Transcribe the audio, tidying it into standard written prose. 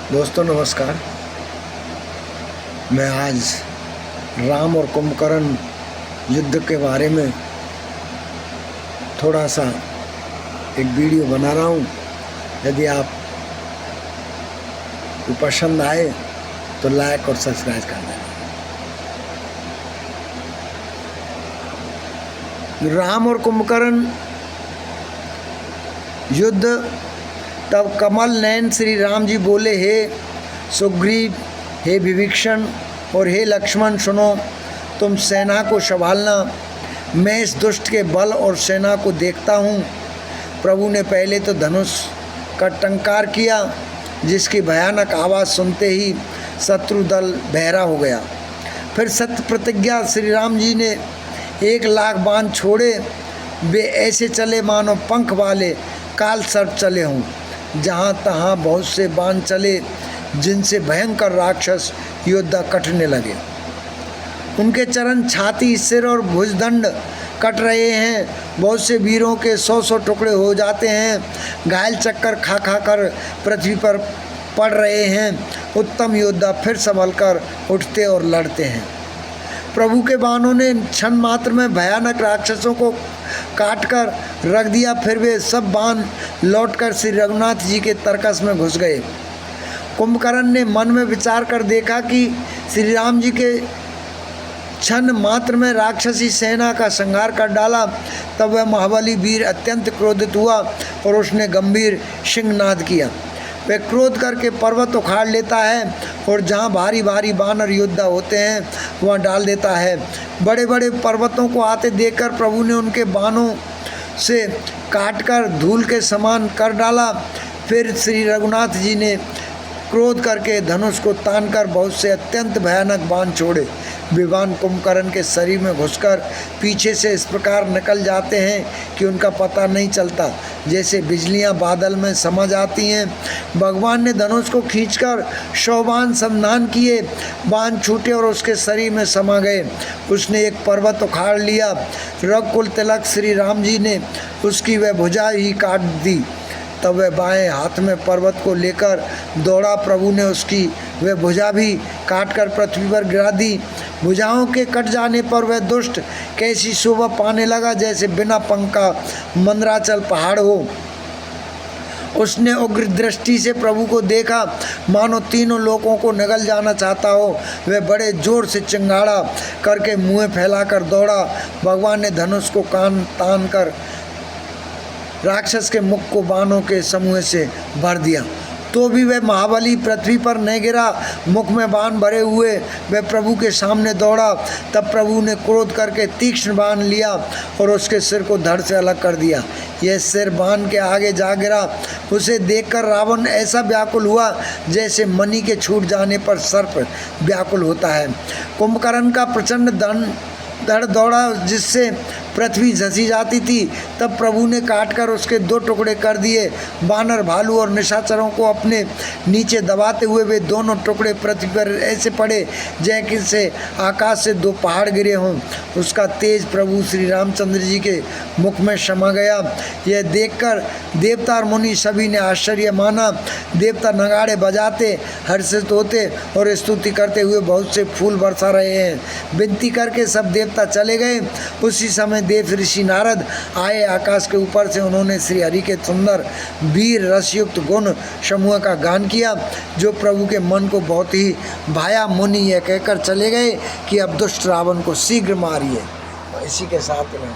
दोस्तों नमस्कार। मैं आज राम और कुंभकर्ण युद्ध के बारे में थोड़ा सा एक वीडियो बना रहा हूँ। यदि आप को पसंद आए तो लाइक और सब्सक्राइब कर देना। राम और कुंभकर्ण युद्ध। तब कमल नयन श्री राम जी बोले, हे सुग्रीव, हे विभीषण और हे लक्ष्मण, सुनो, तुम सेना को संभालना। मैं इस दुष्ट के बल और सेना को देखता हूँ। प्रभु ने पहले तो धनुष का टंकार किया, जिसकी भयानक आवाज़ सुनते ही शत्रु दल बहरा हो गया। फिर सत्य प्रतिज्ञा श्री राम जी ने 1,00,000 बाण छोड़े। वे ऐसे चले मानो पंख वाले काल सर्प चले हों। जहाँ तहाँ बहुत से बाण चले, जिनसे भयंकर राक्षस योद्धा कटने लगे। उनके चरण, छाती, सिर और भुजदंड कट रहे हैं। बहुत से वीरों के 100-100 टुकड़े हो जाते हैं। घायल चक्कर खा खा कर पृथ्वी पर पड़ रहे हैं। उत्तम योद्धा फिर संभल कर उठते और लड़ते हैं। प्रभु के बाणों ने क्षण मात्र में भयानक राक्षसों को काट कर रख दिया। फिर वे सब बाण लौटकर श्री रघुनाथ जी के तरकस में घुस गए। कुंभकर्ण ने मन में विचार कर देखा कि श्री राम जी के क्षण मात्र में राक्षसी सेना का संहार कर डाला। तब वह महाबली वीर अत्यंत क्रोधित हुआ और उसने गंभीर सिंहनाद किया। वह क्रोध करके पर्वत उखाड़ लेता है और जहाँ भारी भारी बानर योद्धा होते हैं वहाँ डाल देता है। बड़े बड़े पर्वतों को आते देखकर प्रभु ने उनके बाणों से काटकर धूल के समान कर डाला। फिर श्री रघुनाथ जी ने क्रोध करके धनुष को तानकर बहुत से अत्यंत भयानक बाण छोड़े। वे बाण कुंभकर्ण के शरीर में घुसकर पीछे से इस प्रकार निकल जाते हैं कि उनका पता नहीं चलता, जैसे बिजलियां बादल में समा जाती हैं। भगवान ने धनुष को खींचकर 100 बाण संधान किए। बाण छूटे और उसके शरीर में समा गए। उसने एक पर्वत उखाड़ लिया। रघुकुल तिलक श्री राम जी ने उसकी वह भुजा ही काट दी। तब वह बाएं हाथ में पर्वत को लेकर दौड़ा। प्रभु ने उसकी वह भुजा भी काटकर पृथ्वी पर गिरा दी। भुजाओं के कट जाने पर वह दुष्ट कैसी शोभा पाने लगा, जैसे बिना पंख का मंदराचल पहाड़ हो। उसने उग्र दृष्टि से प्रभु को देखा, मानो तीनों लोगों को निगल जाना चाहता हो। वह बड़े जोर से चिंगाड़ा करके मुँह फैलाकर दौड़ा। भगवान ने धनुष को कान तान कर राक्षस के मुख को बाणों के समूह से भर दिया, तो भी वह महाबली पृथ्वी पर नहीं गिरा। मुख में बाण भरे हुए वह प्रभु के सामने दौड़ा। तब प्रभु ने क्रोध करके तीक्ष्ण बाण लिया और उसके सिर को धड़ से अलग कर दिया। यह सिर बाण के आगे जा गिरा। उसे देखकर रावण ऐसा व्याकुल हुआ, जैसे मणि के छूट जाने पर सर्प व्याकुल होता है। कुंभकर्ण का प्रचंड धड़ दौड़ा, जिससे पृथ्वी झंसी जाती थी। तब प्रभु ने काटकर उसके 2 टुकड़े कर दिए। बानर, भालू और निशाचरों को अपने नीचे दबाते हुए वे दोनों टुकड़े पृथ्वी पर ऐसे पड़े जैसे आकाश से 2 पहाड़ गिरे हों। उसका तेज प्रभु श्री रामचंद्र जी के मुख में समा गया। यह देखकर देवता और मुनि सभी ने आश्चर्य माना। देवता नगाड़े बजाते, हर्षित होते और स्तुति करते हुए बहुत से फूल बरसा रहे हैं। विनती करके सब देवता चले गए। उसी समय देव ऋषि नारद आए। आकाश के ऊपर से उन्होंने श्री हरि के सुंदर वीर रसयुक्त गुण समूह का गान किया, जो प्रभु के मन को बहुत ही भाया। मुनि यह कहकर चले गए कि अब दुष्ट रावण को शीघ्र मारिए। इसी के साथ में